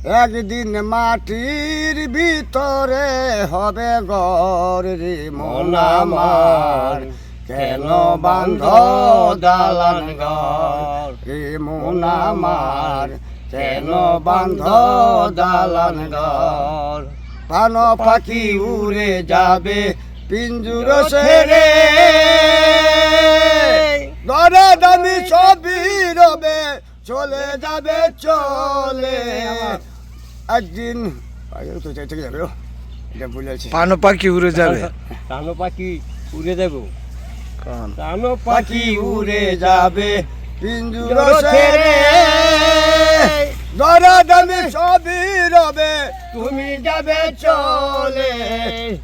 একদিন মাটির ভিতরে হবে ঘর রে মন আমার, কেন বান্ধ দালান ঘর রে মন আমার, কেন বান্ধ দালান ঘর। প্রাণ পাখি উড়ে যাবে পিঞ্জুর ছেড়ে, ঘরে দামি ছবি রবে চলে যাবে চলে। একদিন প্রাণ পাখি উড়ে যাবে, প্রাণ পাখি উড়ে যাবো, প্রাণ পাখি উড়ে যাবে পিঞ্জুর ছেড়ে, ঘরে দামি ছবি রবে তুমি যাবে চলে।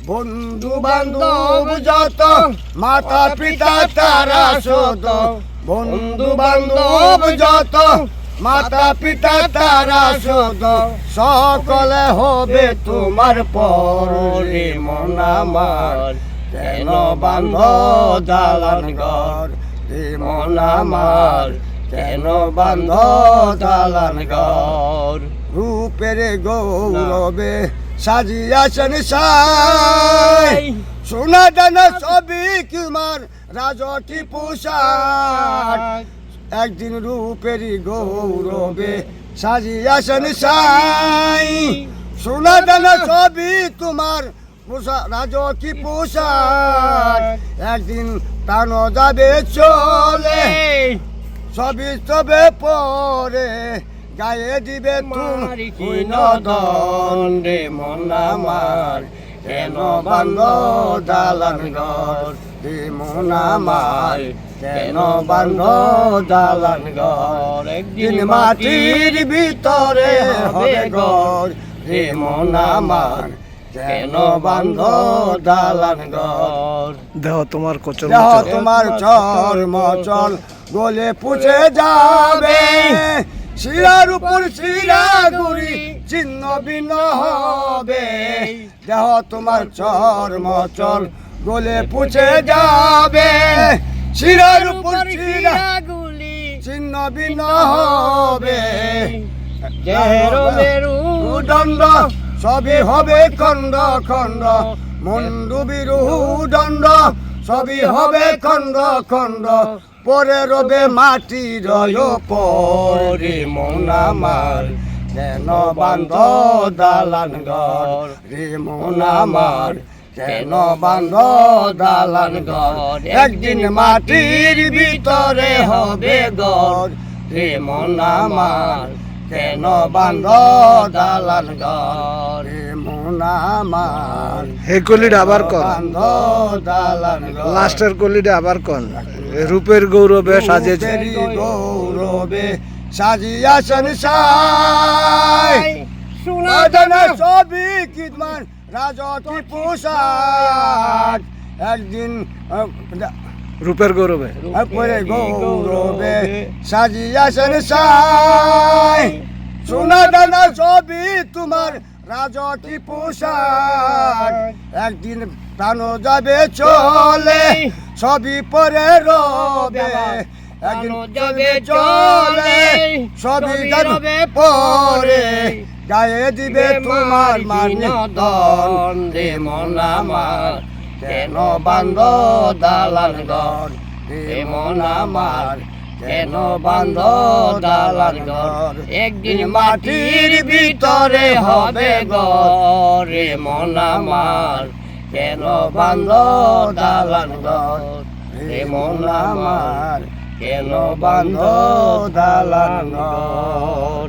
বন্ধু বান্ধব যত মাতা পিতা তারা শত, বন্ধু বান্ধব যত মাতা পিতা তারা শত, সকলে হবে তোমার পরে মন আমার, কেন বান্ধ দালান ঘর রে মন আমার, কেন বান্ধ দালান ঘর। রূপের গৌরবে সাজিয়াছেন সাই, সোনা দানা সবই কুমার রাজকি পোশাক। একদিন রূপের গৌরবে সাজিয়াছেন সাই, সোনা দানা সবই তোমার রাজকি পোশাক। একদিন প্রাণ যাবে চলে সবই তবে পরে, গায়ে দিবে তুমি নদন রে মন আমার, কেন বান্ধ দালান ঘর রে মন আমার, কেন বান্ধ দালান ঘর। একদিন মাটির ভিতরে হবে ঘর রে মন আমার, কেন বান্ধ দালান ঘর। দেহ তোমার কচল, দেহ তোমার চর মচল গলে পুছে যাবে, শিরার উপর শিরা গুড়ি চিহ্ন ভিন্ন হবে। দেহ তোমার চর মচল গলে পুছে যাবে, শিরার উপর শিরা গুলি চিহ্ন ভিন্ন হবে। দণ্ড সবই হবে খণ্ড খণ্ড, মন্ডুবিরু দণ্ড সবই হবে খণ্ড খণ্ড, পরে রবে মাটির পরে মন আমার, কেন বান্ধ দালান ঘর রে মন আমার, কেন বান্ধ দালান ঘর। একদিন মাটির ভিতরে হবে ঘর রে মন আমার, কেন বান্ধ দালান ঘর রে মন আমার। হে কলিটা আবার কর, বান্ধ দালান ঘর। লাস্টের কলিটা আবার কর। রূপের গৌরবে সাজিয়েছে, গৌরবে সাজিয়াছেন সাই, সোনা দানা সবই কিদমান রাজকি পোশাক। একদিন রূপের গৌরবে পরে গৌরবে সাজিয়াছেন সাই, সোনা দানা সবই তোমার রাজকি পোশাক। একদিন প্রাণ যাবে চলে সবই পরে রবে, একদিন যাবে চলে সবই যাবে পরে, গায়ে দিবে তোমার মানিদন রে মন আমার, কেন বান্ধ দালান ঘর রে মন আমার, কেন বান্ধ দালান ঘর। একদিন মাটির ভিতরে হবে ঘর রে মন আমার, কেন বান্ধ দালান ঘর রে মন আমার, কেন বান্ধ দালান ঘর।